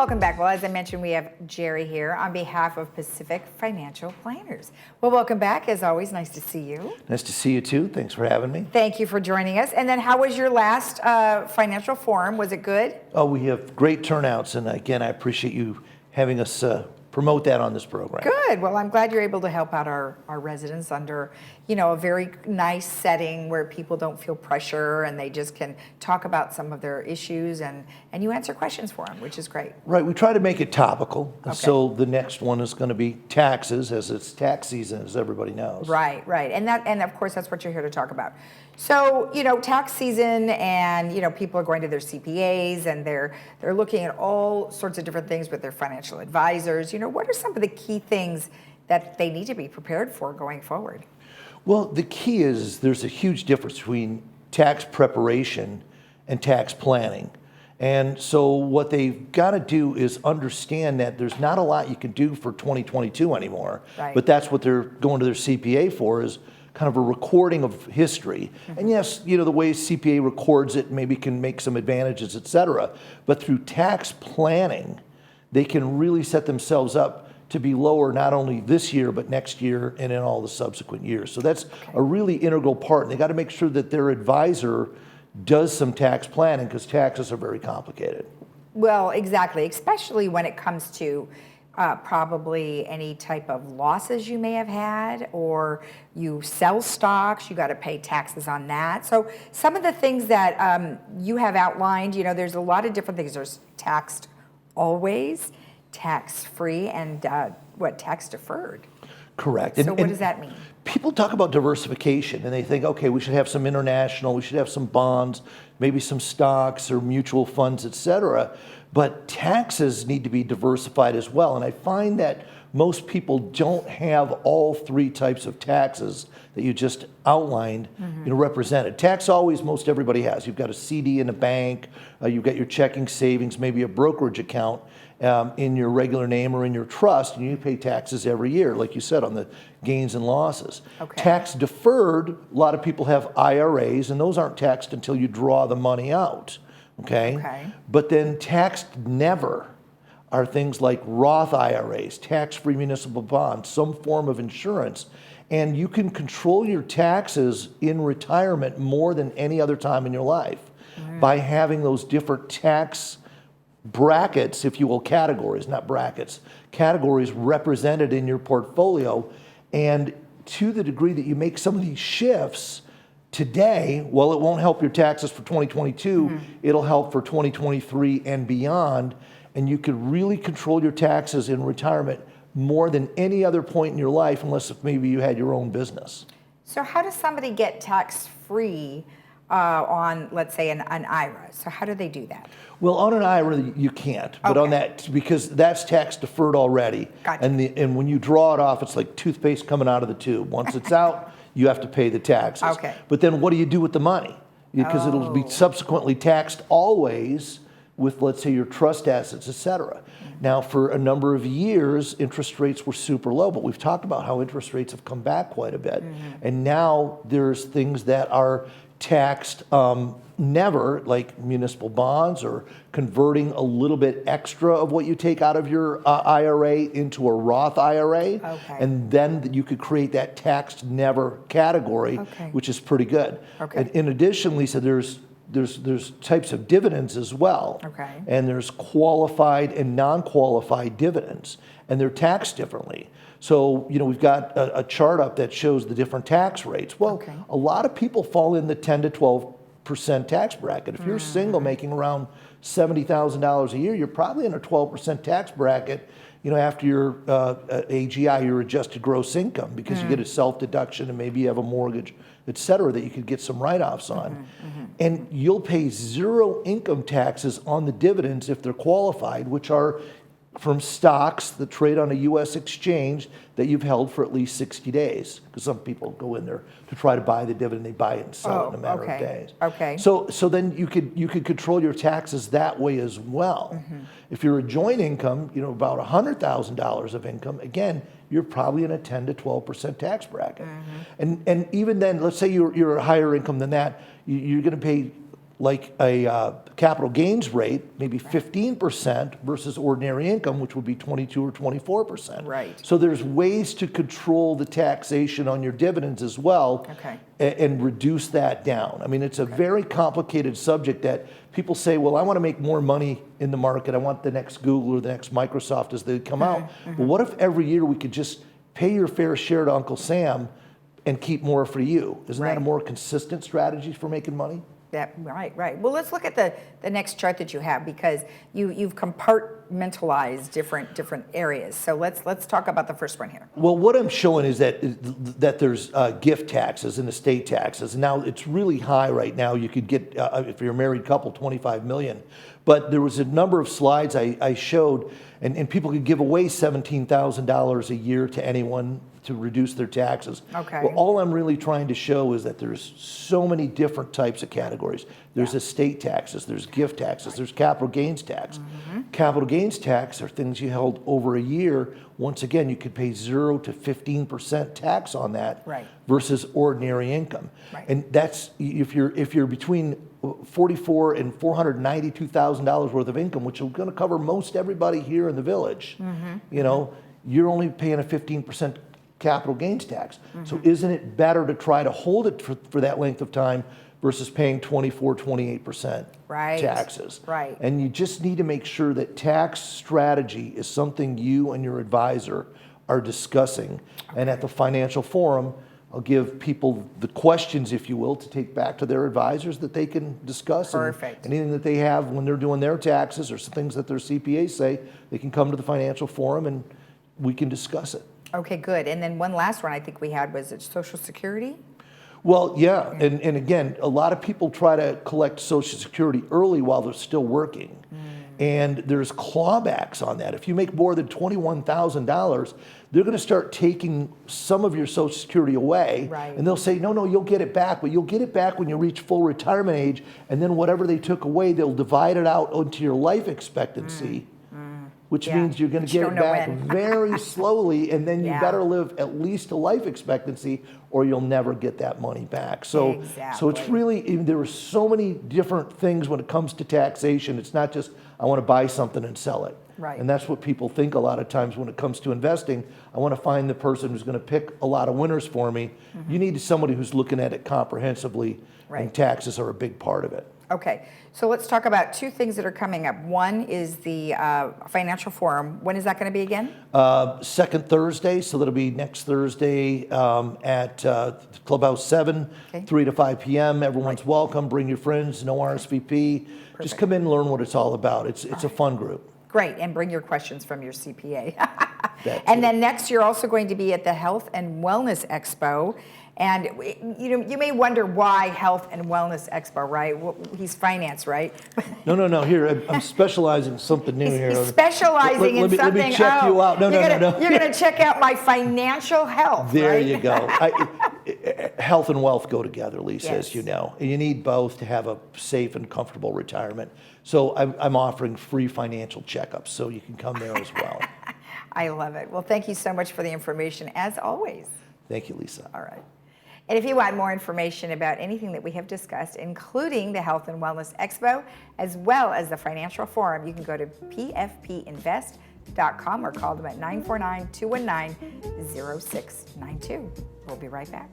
welcome back. Well, as I mentioned, we have Jerry here on behalf of Pacific Financial Planners. Well, welcome back. As always, nice to see you. Nice to see you too. Thanks for having me. Thank you for joining us. And then how was your last financial forum? Was it good? Oh, we have great turnouts, and again, I appreciate you having us promote that on this program. Good. Well, I'm glad you're able to help out our residents under, a very nice setting where people don't feel pressure and they just can talk about some of their issues and you answer questions for them, which is great. Right. We try to make it topical. Okay. So the next one is going to be taxes, as it's tax season, as everybody knows. Right, right. And of course, that's what you're here to talk about. So, tax season and, people are going to their CPAs and they're looking at all sorts of different things with their financial advisors. What are some of the key things that they need to be prepared for going forward? Well, the key is there's a huge difference between tax preparation and tax planning. And so what they've got to do is understand that there's not a lot you can do for 2022 anymore. Right. But that's what they're going to their CPA for, is kind of a recording of history. Mm-hmm. And yes, the way CPA records it maybe can make some advantages, et cetera. But through tax planning, they can really set themselves up to be lower not only this year, but next year and in all the subsequent years. So that's a really integral part. And they got to make sure that their advisor does some tax planning, because taxes are very complicated. Well, exactly, especially when it comes to probably any type of losses you may have had, or you sell stocks, you got to pay taxes on that. So some of the things that you have outlined, there's a lot of different things. There's taxed always, tax-free, and tax deferred. Correct. So what does that mean? People talk about diversification and they think, okay, we should have some international, we should have some bonds, maybe some stocks or mutual funds, et cetera. But taxes need to be diversified as well. And I find that most people don't have all three types of taxes that you just outlined, represented. Tax always, most everybody has. You've got a CD in a bank, you've got your checking, savings, maybe a brokerage account in your regular name or in your trust, and you pay taxes every year, like you said, on the gains and losses. Okay. Tax deferred, a lot of people have IRAs, and those aren't taxed until you draw the money out. Okay. But then taxed never are things like Roth IRAs, tax-free municipal bonds, some form of insurance. And you can control your taxes in retirement more than any other time in your life by having those different tax brackets, if you will, categories, not brackets, categories represented in your portfolio. And to the degree that you make some of these shifts today, while it won't help your taxes for 2022, it'll help for 2023 and beyond. And you could really control your taxes in retirement more than any other point in your life, unless if maybe you had your own business. So how does somebody get tax-free on, let's say, an IRA? So how do they do that? Well, on an IRA, you can't. But on that, because that's tax deferred already. Gotcha. And when you draw it off, it's like toothpaste coming out of the tube. Once it's out, you have to pay the taxes. Okay. But then what do you do with the money? Because it'll be subsequently taxed always with, let's say, your trust assets, et cetera. Now, for a number of years, interest rates were super low, but we've talked about how interest rates have come back quite a bit. And now there's things that are taxed never, like municipal bonds, or converting a little bit extra of what you take out of your IRA into a Roth IRA. Okay. And then you could create that taxed never category, which is pretty good. Okay. And in addition, Lisa, there's types of dividends as well. Okay. And there's qualified and non-qualified dividends, and they're taxed differently. So, we've got a chart up that shows the different tax rates. Well, a lot of people fall in the 10 to 12% tax bracket. If you're single making around $70,000 a year, you're probably in a 12% tax bracket, after your AGI, your adjusted gross income, because you get a self-deduction and maybe you have a mortgage, et cetera, that you could get some write-offs on. And you'll pay zero income taxes on the dividends if they're qualified, which are from stocks that trade on a U.S. exchange that you've held for at least 60 days. Because some people go in there to try to buy the dividend, they buy it and sell it in a matter of days. Okay. So then you could control your taxes that way as well. If you're a joint income, about $100,000 of income, again, you're probably in a 10 to 12% tax bracket. And even then, let's say you're a higher income than that, you're going to pay like a capital gains rate, maybe 15% versus ordinary income, which would be 22 or 24%. Right. So there's ways to control the taxation on your dividends as well, and reduce that down. I mean, it's a very complicated subject that people say, well, I want to make more money in the market. I want the next Google or the next Microsoft as they come out. Well, what if every year we could just pay your fair share to Uncle Sam and keep more for you? Isn't that a more consistent strategy for making money? Right. Well, let's look at the next chart that you have, because you've compartmentalized different areas. So let's talk about the first one here. Well, what I'm showing is that there's gift taxes and estate taxes. Now it's really high right now. You could get, if you're a married couple, 25 million. But there was a number of slides I showed, and people could give away $17,000 a year to anyone to reduce their taxes. Okay. Well, all I'm really trying to show is that there's so many different types of categories. There's estate taxes, there's gift taxes, there's capital gains tax. Capital gains tax are things you held over a year. Once again, you could pay 0 to 15% tax on that versus ordinary income. And that's if you're between $44,000 and $492,000 worth of income, which is going to cover most everybody here in the village. You know, you're only paying a 15% capital gains tax. So isn't it better to try to hold it for that length of time versus paying 24, 28% taxes? Right. And you just need to make sure that tax strategy is something you and your advisor are discussing. And at the financial forum, I'll give people the questions, if you will, to take back to their advisors that they can discuss. Perfect. And anything that they have when they're doing their taxes or some things that their CPAs say, they can come to the financial forum and we can discuss it. Okay, good. And then one last one I think we had was Social Security? Well, yeah. And again, a lot of people try to collect Social Security early while they're still working. And there's clawbacks on that. If you make more than $21,000, they're going to start taking some of your Social Security away. And they'll say, no, you'll get it back. But you'll get it back when you reach full retirement age. And then whatever they took away, they'll divide it out onto your life expectancy. Which means you're going to get it back very slowly, and then you better live at least to life expectancy, or you'll never get that money back. So, so it's really, there are so many different things when it comes to taxation. It's not just, I want to buy something and sell it. And that's what people think a lot of times when it comes to investing. I want to find the person who's going to pick a lot of winners for me. You need somebody who's looking at it comprehensively, and taxes are a big part of it. Okay, so let's talk about two things that are coming up. One is the financial forum. When is that going to be again? Second Thursday, so that'll be next Thursday at Clubhouse 7, 3 to 5 p.m. Everyone's welcome. Bring your friends, no RSVP. Just come in and learn what it's all about. It's a fun group. Great, and bring your questions from your CPA. And then next, you're also going to be at the Health and Wellness Expo. And you may wonder why Health and Wellness Expo, right? Well, he's finance, right? No. Here, I'm specializing something new here. He's specializing in something. Let me check you out. No. You're going to check out my financial health. There you go. Health and wealth go together, Lisa, as you know. And you need both to have a safe and comfortable retirement. So I'm offering free financial checkups, so you can come there as well. I love it. Well, thank you so much for the information, as always. Thank you, Lisa. All right. And if you want more information about anything that we have discussed, including the Health and Wellness Expo, as well as the Financial Forum, you can go to pfpinvest.com or call them at 949-219-0692. We'll be right back.